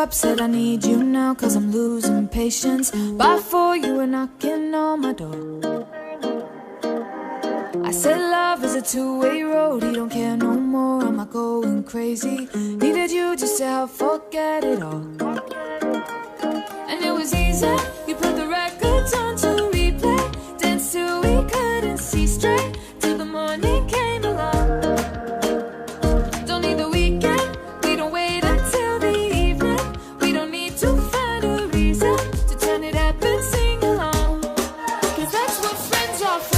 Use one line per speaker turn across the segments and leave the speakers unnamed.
up, said I need you now, cause I'm losing patience. By 4 you were knocking on my door. I said love is a two-way road, he don't care no more, am I going crazy? Needed you just to help forget it all. And it was easy, you put the records on to replay, danced till we couldn't see straight, till the morning came along. Don't need the weekend, we don't wait until the evening, we don't need to find a reason to turn it up and sing along, cause that's what friends are for.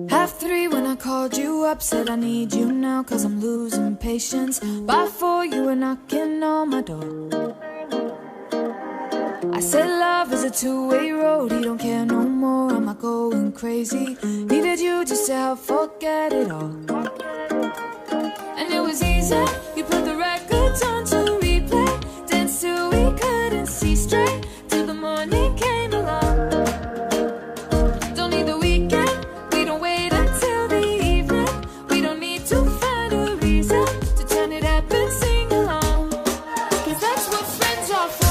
Half 3 when I called you up, said I need you now, cause I'm losing patience. By 4 you were knocking on my door. I said love is a two-way road, he don't care no more, am I going crazy? Needed you just to help forget it all. And it was easy, you put the records on to replay, danced till we couldn't see straight, till the morning came along. Don't need the weekend, we don't wait until the evening, we don't need to find a reason to turn it up and sing along, cause that's what friends are for.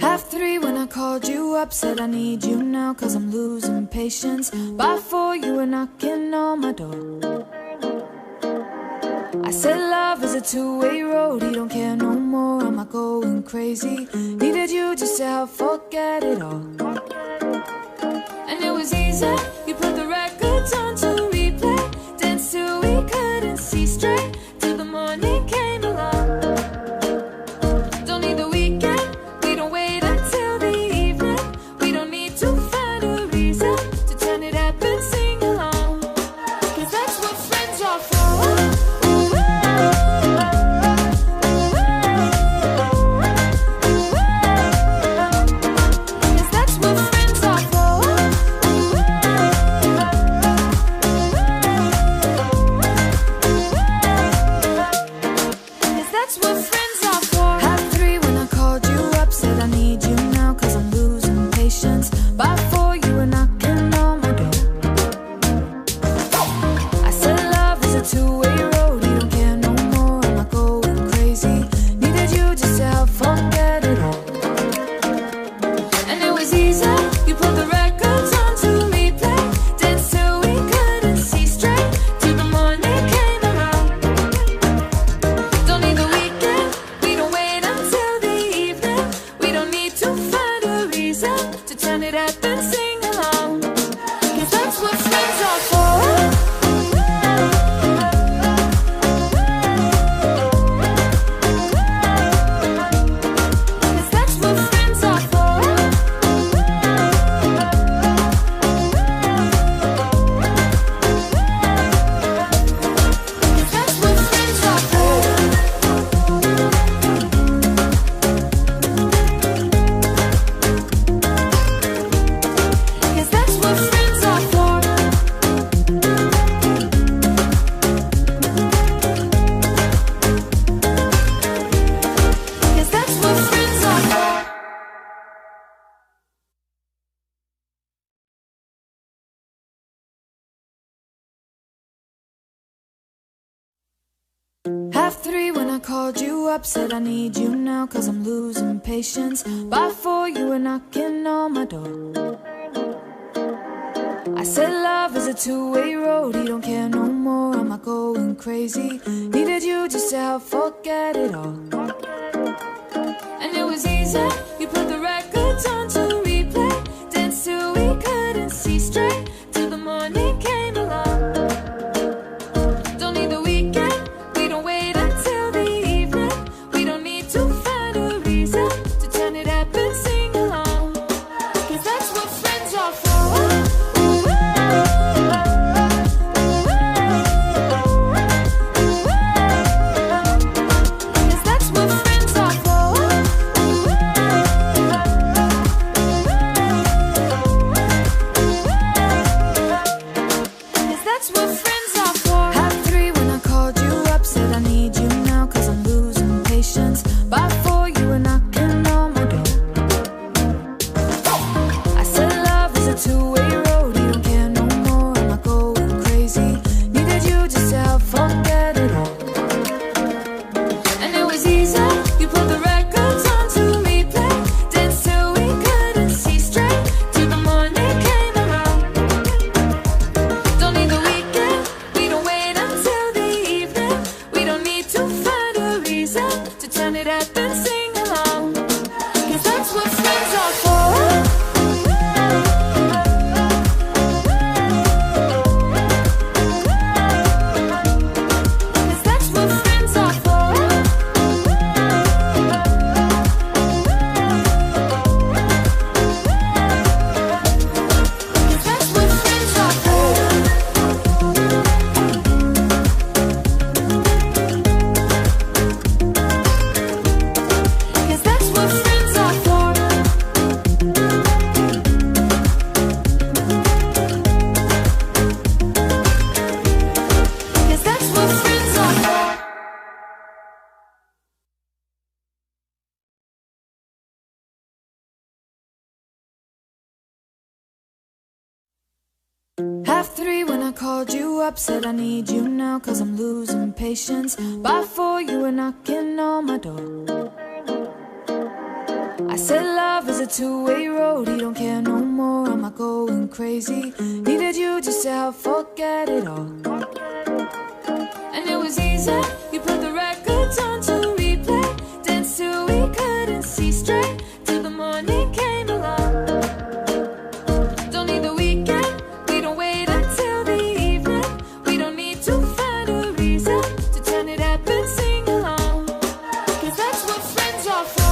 Half 3 when I called you up, said I need you now, cause I'm losing patience. By 4 you were knocking on my door. I said love is a two-way road. He don't care no more, am I going crazy? Needed you just to help forget it all. And it was easy, you put the records on to replay. Danced till we couldn't see straight, till the morning came along. Don't need the weekend, we don't wait until the evening. We don't need to find a reason to turn it up and sing along. Cause that's what friends are for. Half three when I called you up, said I need you now cause I'm losing patience. By four you were knocking on my door. I said love is a two-way road. He don't care no more, am I going crazy? Needed you just to help forget it all. And it was easy, you put the records on to replay. Danced till we couldn't see straight, till the morning came along. Don't need the weekend, we don't wait until the evening. We don't need to find a reason to turn it up and sing along. Cause that's what friends are for. Half three when I called you up, said I need you now cause I'm losing patience. By four you were knocking on my door. I said love is a two-way road. He don't care no more, am I going crazy? Needed you just to help forget it all. And it it was easy. You put the records on to replay, danced till we couldn't see straight, till the morning came along. Don't need the weekend, we don't wait until the evening. We don't need to find a reason to turn it up and sing along, 'cause that's what friends are for.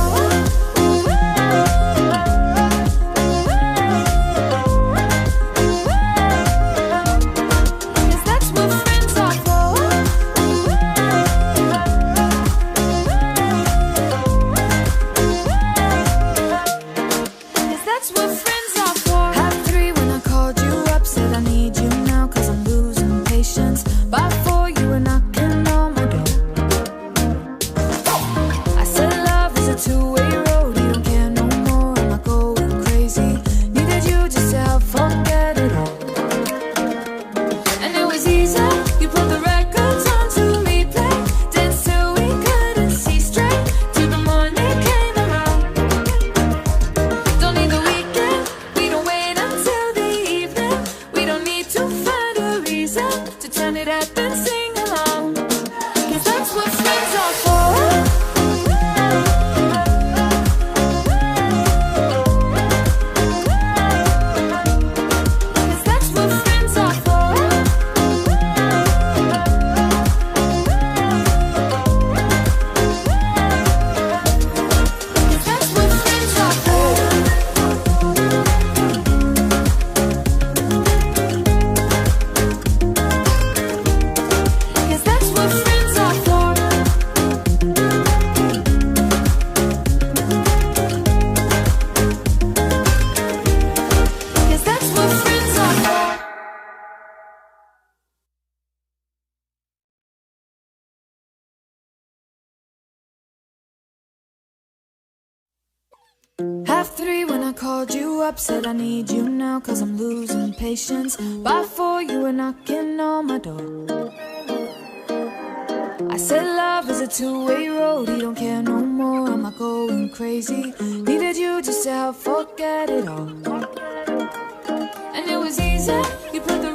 Half three when I called you up, said I need you now, 'cause I'm losing patience. By four you were knocking on my door. I said love is a two-way road, he don't care no more, am I going crazy? Needed you just to help forget it all. And it was easy, you put the